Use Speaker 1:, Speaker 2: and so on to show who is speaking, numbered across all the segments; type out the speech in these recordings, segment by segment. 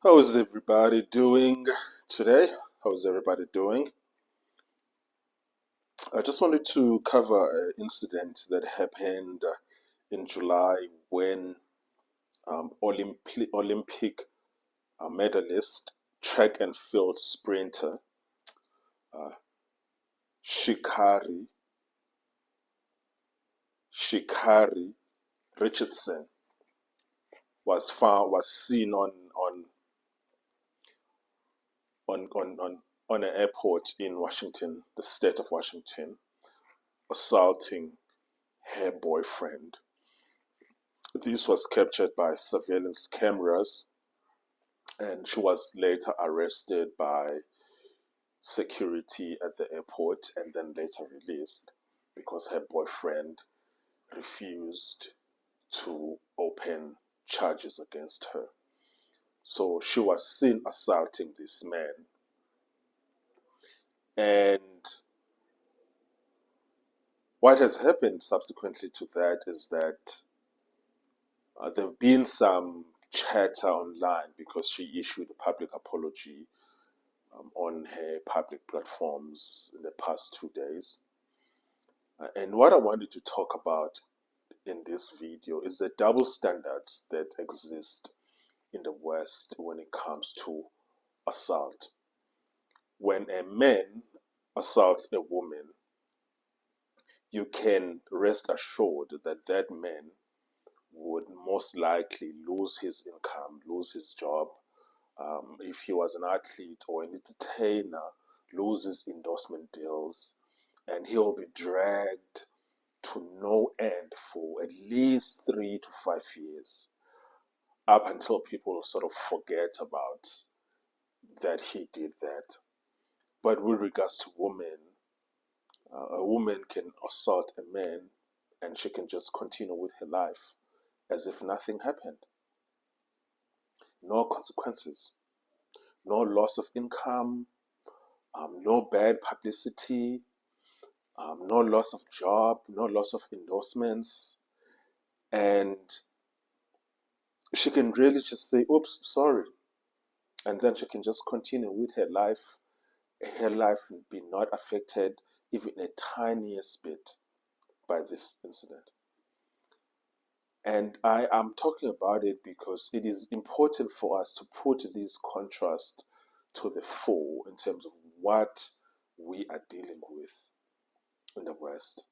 Speaker 1: How's everybody doing today? How's everybody doing? I just wanted to cover an incident that happened in July when Olympic medalist, track and field sprinter uh, Sha'Carri Sha'Carri Richardson was seen on an airport in Washington, the state of Washington, assaulting her boyfriend. This was captured by surveillance cameras, and she was later arrested by security at the airport and then later released because her boyfriend refused to open charges against her. So she was seen assaulting this man. And what has happened subsequently to that is that there have been some chatter online because she issued a public apology on her public platforms in the past 2 days. And what I wanted to talk about in this video is the double standards that exist in the West when it comes to assault. When a man assaults a woman, you can rest assured that that man would most likely lose his income, lose his job. If he was an athlete or an entertainer, lose his endorsement deals, and he will be dragged to no end for at least 3 to 5 years, up until people sort of forget about that he did that. But with regards to women, a woman can assault a man and she can just continue with her life as if nothing happened. No consequences, no loss of income, no bad publicity, no loss of job, no loss of endorsements. And she can really just say, oops, sorry. And then she can just continue with her life. Her life will be not affected even a tiniest bit by this incident. And I am talking about it because it is important for us to put this contrast to the fore in terms of what we are dealing with in the West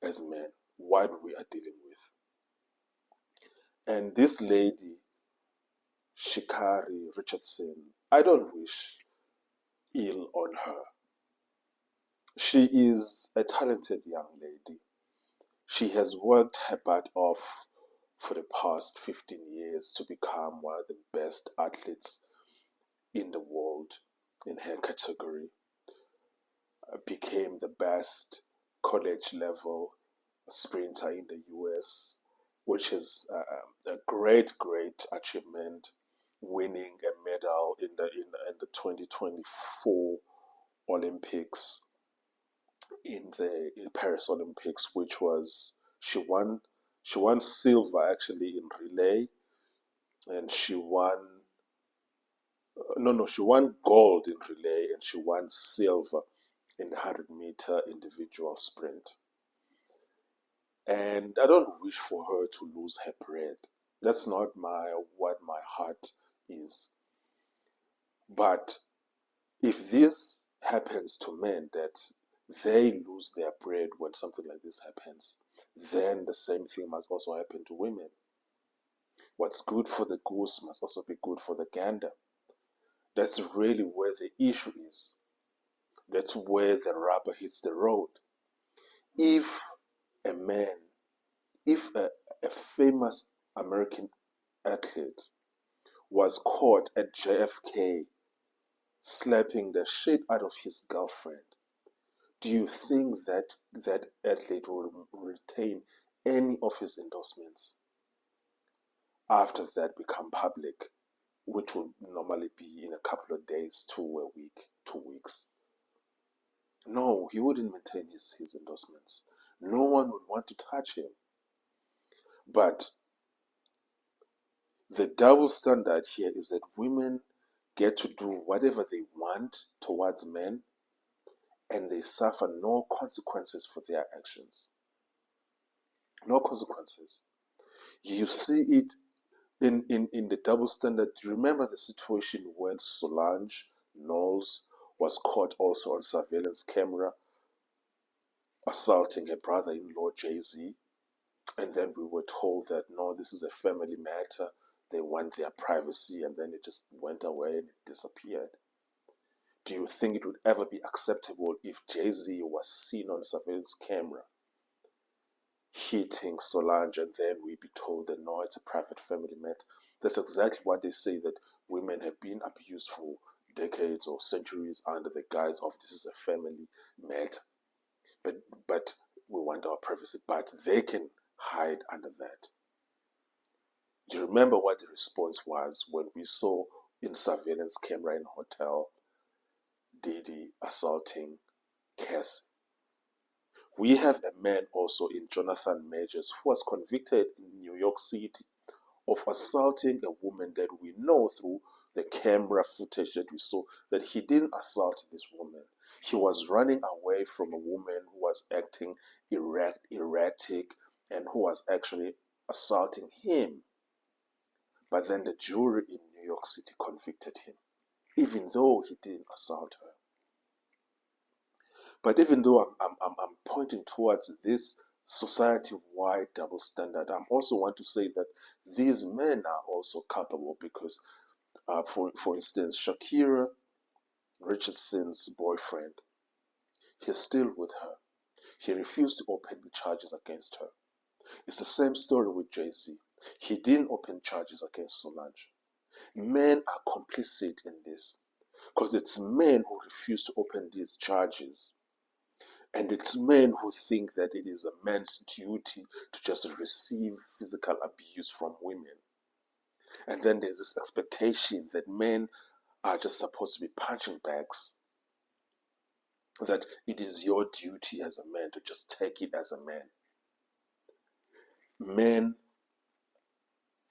Speaker 1: as men, what we are dealing with. And this lady, Sha'Carri Richardson, I don't wish ill on her. She is a talented young lady. She has worked her butt off for the past 15 years to become one of the best athletes in the world in her category. Became the best college level sprinter in the US, which is a great achievement, winning a medal in the 2024 Olympics, in the Paris Olympics, which was she won silver actually in relay, and she won gold in relay, and she won silver in the 100-meter individual sprint. And I don't wish for her to lose her bread. That's not what my heart is. But if this happens to men, that they lose their bread when something like this happens, then the same thing must also happen to women. What's good for the goose must also be good for the gander. That's really where the issue is. That's where the rubber hits the road. If a famous American athlete was caught at JFK slapping the shit out of his girlfriend, do you think that that athlete will retain any of his endorsements after that become public, which would normally be in a couple of days to a week, 2 weeks? No, he wouldn't maintain his endorsements. No one would want to touch him. But The double standard here is that women get to do whatever they want towards men, and they suffer no consequences for their actions. No consequences. You see it in the double standard. Remember the situation when Solange Knowles was caught also on surveillance camera assaulting her brother-in-law Jay-Z, and then we were told that no, this is a family matter, they want their privacy, and then it just went away and it disappeared. Do you think it would ever be acceptable if Jay-Z was seen on surveillance camera hitting Solange, and then we'd be told that no, it's a private family matter? That's exactly what they say, that women have been abused for decades or centuries under the guise of this is a family matter. But we want our privacy, but they can hide under that. Do you remember what the response was when we saw in surveillance camera in hotel Diddy assaulting Cassie? We have a man also in Jonathan Majors who was convicted in New York City of assaulting a woman that we know through the camera footage that we saw that he didn't assault this woman. He was running away from a woman who was acting erratic and who was actually assaulting him. But then the jury in New York City convicted him, even though he didn't assault her. But even though I'm pointing towards this society-wide double standard, I also want to say that these men are also culpable because, for instance, Sha'Carri, Richardson's boyfriend, he's still with her. He refused to open charges against her. It's the same story with Jay-Z. He didn't open charges against Solange. Men are complicit in this because it's men who refuse to open these charges. And it's men who think that it is a man's duty to just receive physical abuse from women. And then there's this expectation that men are just supposed to be punching bags. That it is your duty as a man to just take it as a man. Men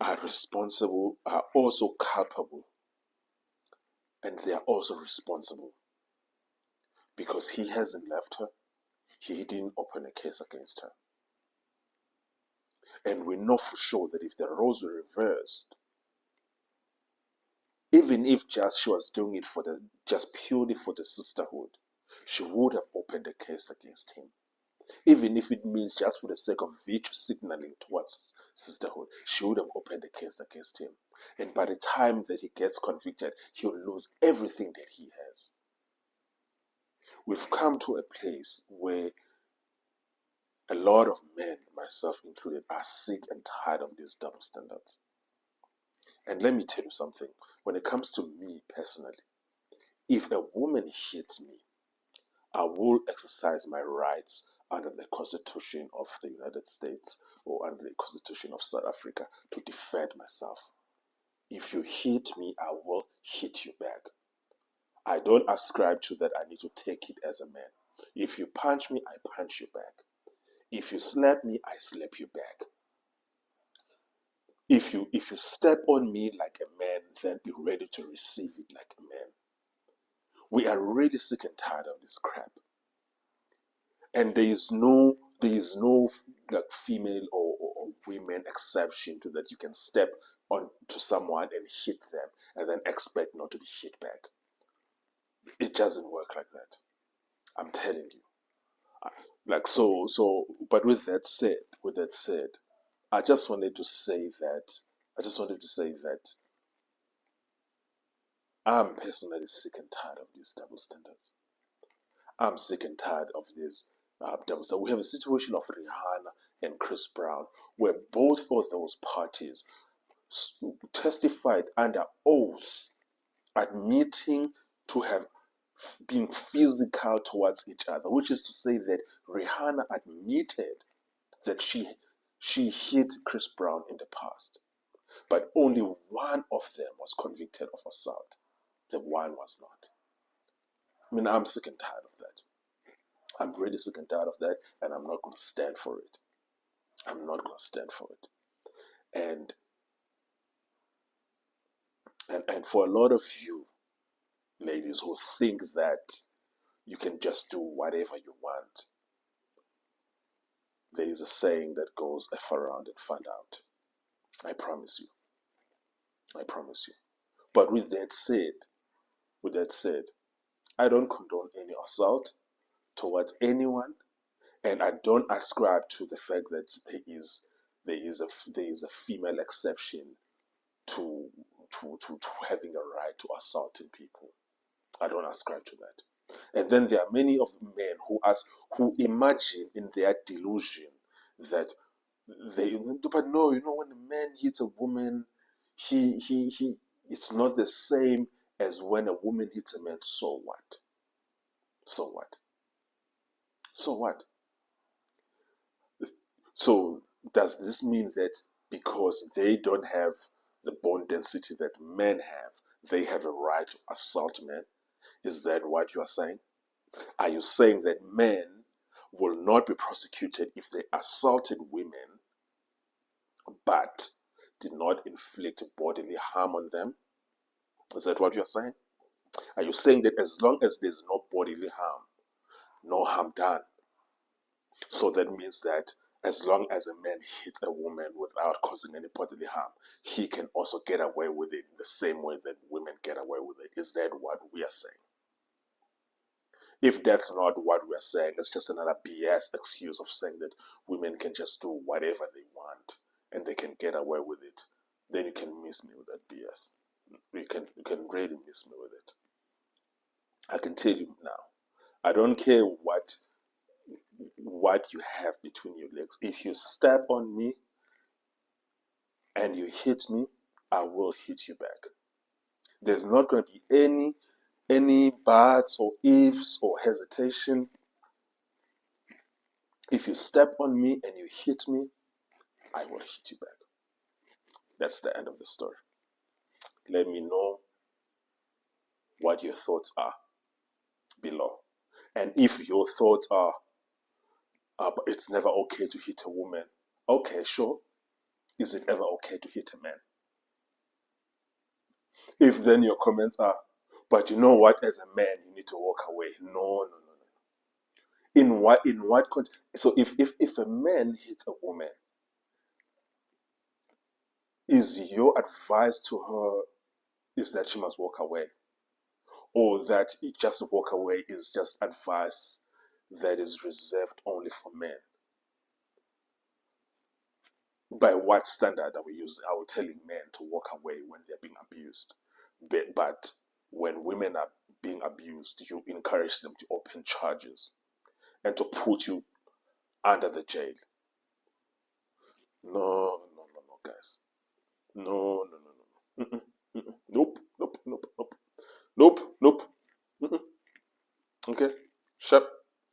Speaker 1: are responsible, are also culpable. And they are also responsible. Because he hasn't left her. He didn't open a case against her. And we know for sure that if the roles were reversed, even if just she was doing it for just purely for the sisterhood, she would have opened a case against him. Even if it means just for the sake of virtue signaling towards sisterhood, she would have opened a case against him. And by the time that he gets convicted, he will lose everything that he has. We've come to a place where a lot of men, myself included, are sick and tired of these double standards. And let me tell you something. When it comes to me personally, if a woman hits me, I will exercise my rights under the Constitution of the United States or under the Constitution of South Africa to defend myself. If you hit me, I will hit you back. I don't ascribe to that I need to take it as a man. If you punch me, I punch you back. If you slap me, I slap you back. If you step on me like a man, then be ready to receive it like a man. We are really sick and tired of this crap. And there is no like female or women exception to that. You can step on to someone and hit them and then expect not to be hit back. It doesn't work like that. I'm telling you. But with that said, I just wanted to say that I'm personally sick and tired of these double standards. I'm sick and tired of these double standards. We have a situation of Rihanna and Chris Brown where both of those parties testified under oath admitting to have been physical towards each other, which is to say that Rihanna admitted that she hit Chris Brown in the past, but only one of them was convicted of assault. The one was not. I mean, I'm sick and tired of that. I'm really sick and tired of that, and I'm not going to stand for it. I'm not going to stand for it. And And for a lot of you ladies who think that you can just do whatever you want, there is a saying that goes, F around and find out. I promise you. I promise you. But with that said, I don't condone any assault towards anyone, and I don't ascribe to the fact that there is a female exception to to having a right to assaulting people. I don't ascribe to that. And then there are many of men who imagine in their delusion that but no, when a man hits a woman, he it's not the same as when a woman hits a man. So what? So what? So what? So does this mean that because they don't have the bone density that men have, they have a right to assault men? Is that what you are saying? Are you saying that men will not be prosecuted if they assaulted women but did not inflict bodily harm on them? Is that what you're saying? Are you saying that as long as there's no bodily harm, no harm done, so that means that as long as a man hits a woman without causing any bodily harm, he can also get away with it the same way that women get away with it? Is that what we are saying? If that's not what we're saying, it's just another BS excuse of saying that women can just do whatever they want and they can get away with it, then you can miss me with that BS. You can really miss me with it. I can tell you now, I don't care what you have between your legs. If you step on me and you hit me, I will hit you back. There's not going to be any buts or ifs or hesitation. If you step on me and you hit me, I will hit you back. That's the end of the story. Let me know what your thoughts are below. And if your thoughts are, but it's never okay to hit a woman. Okay, sure. Is it ever okay to hit a man? If then your comments are, but you know what, as a man, you need to walk away. No. In what context? So if a man hits a woman, is your advice to her is that she must walk away? Or that just walk away is just advice that is reserved only for men? By what standard are we using? Are we telling men to walk away when they're being abused? But when women are being abused, you encourage them to open charges and to put you under the jail. No, guys. No. Mm-mm. Nope.